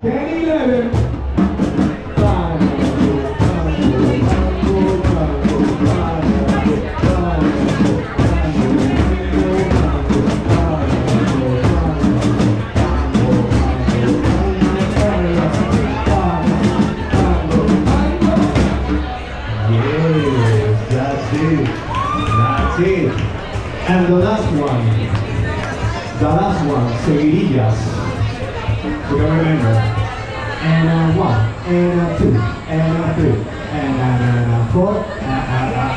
10, 11. That's it. And the last one, Sevillanas. You can remember. And 1, and 2, and 3, and 4, and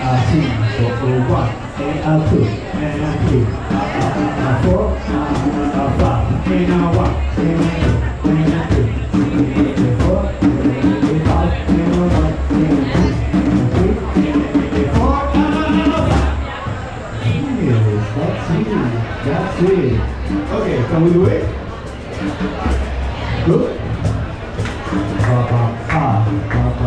5, 1, and 2, and 3, 4, and 5, and 1, and 2, and 3, and 4, and 5, and 1, and 2, and 4, That's it. Okay, can we do it? Good. 5, 5, 1,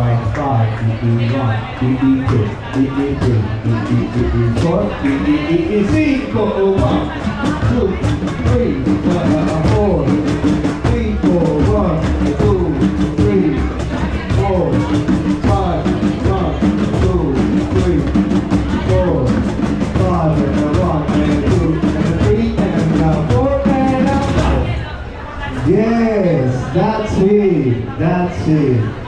4, 5, 2, 3, 4, 3, 4, 1, 2, 3, 4, 5, 1, 2, 3, 4, 5, and 1, and 2, and 3, and 4, and 5. Yes, that's it.